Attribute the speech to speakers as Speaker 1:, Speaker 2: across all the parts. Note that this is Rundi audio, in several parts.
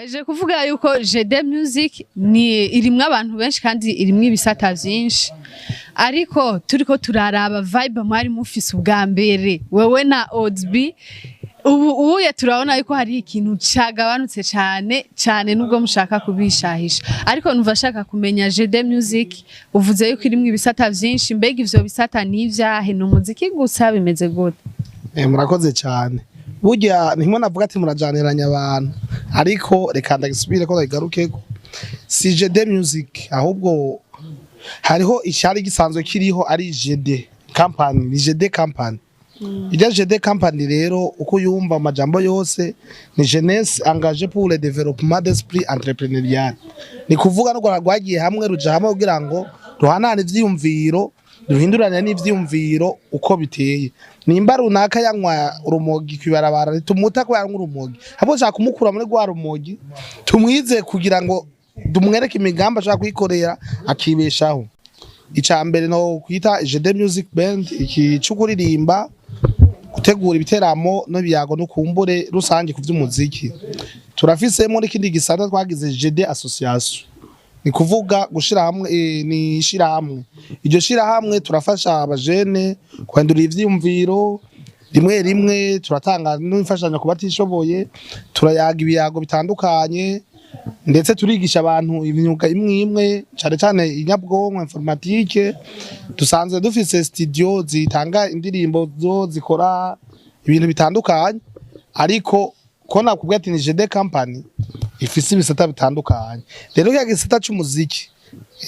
Speaker 1: Je kuvuga yuko AUD-B music ni irimwe abantu benshi kandi irimwe ibisata vyinshi ariko turiko turaraba vibe mwari mufise ubwa mbere wewe na AUD-B ubu turabona yuko hari ikintu cagabanutse cyane nubwo mushaka kubishahisha ariko numva shaka kumenya AUD-B music uvuze yuko irimwe ibisata vyinshi mbega ivyo bisata n'ivyahe no muziki gusa bimeze gute
Speaker 2: murakoze cyane burya ntimwe navuga ati murajaniranya abantu ariko reka ndagisubire ko ndagarukeko si AUD-B music ahubwo hariho icyari gisanzwe kiriho ari AUD company ni AUD company ijya AUD company rero uko yumva amajambo yose ni jeunesse engagée pour le développement d'esprit entrepreneurial ni kuvuga no rwagiye hamwe ruja hamwe kugira ngo ruhanane ivyiyumviro duhindurane n'ivyiyumviro uko biteye nimba runaka yanywa urumogi kwibarabara tumuta ko yanywa urumogi habo shaka kumukura muri gwa rumogi tumwize kugira ngo dumwereke imigamba ashaka kwikorera akibeshaho icambere no kwita AUD music band iki cukuririmba gutegura ibiteramo no biyago no kumbure rusange ku vy'umuziki turafise muri kindi gisata twagize AUD association ni kuvuga gushira hamwe ni shira hamwe iryo shira hamwe turafasha abajene kwandura ivyiyumviro rimwe turatanga n'imfashanyo kubatishoboye turayaga ibiyago bitandukanye ndetse turigisha abantu imyuga imwe cyane inyabwonko informatique dusanzwe dufise studio zitanga indirimbo zo zikora ibintu bitandukanye ariko ko nakubwiye ati ni AUD company ifise ibisata bitandukanye rero ya gisata cy'umuziki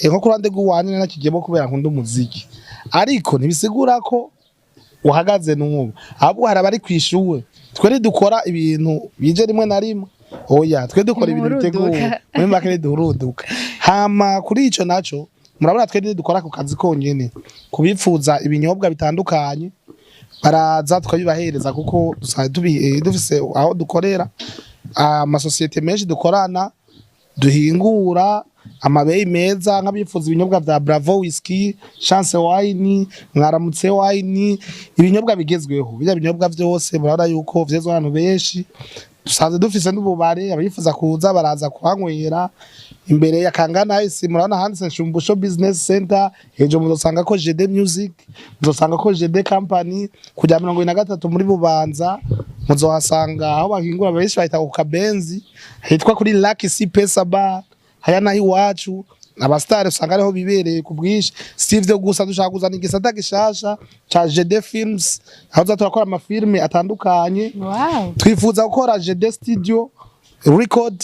Speaker 2: nko kurande guwanye nakigemo kubera nkunda umuziki ariko nibisigura ko uhagaze n'ubu ahubwo hari abari kwishuwe twere dukora ibintu bije rimwe na rimwe oya twe dukora ibintu biteguye muri makere duhuruduka hama kuri ico naco murabona twe dukora ku kazi konyene kubipfuza ibinyobwa bitandukanye baraza tukabibahereza kuko dufise aho dukorera amasosiyete menshi dukorana duhingura amabeyi meza nk'abifuza ibinyobwa vya Bravo whisky Chance wine mwaramutse wine ibinyobwa bigezweho bijya binyobwa vyose murabona yuko vyezwe abantu benshi dusanze dufise n'ububare abifuza kuza baraza kuhanywera imbere ya Kangana isi murabona handitse Shumbusho Business Center hejo muzosanga ko AUD music muzosanga ko AUD company kujya 43 muri Bubanza muzohasanga aho bahingura benshi bahita ku Kabenzi hitwa kuri Lucky C Pesa Bar haya nahi wacu abastari usanga ariho bibereye ku bwinshi sivyo gusa dushaka kuzana igisata gishasha cha AUD films aho turakora amafilme atandukanye twifuza gukora AUD studio record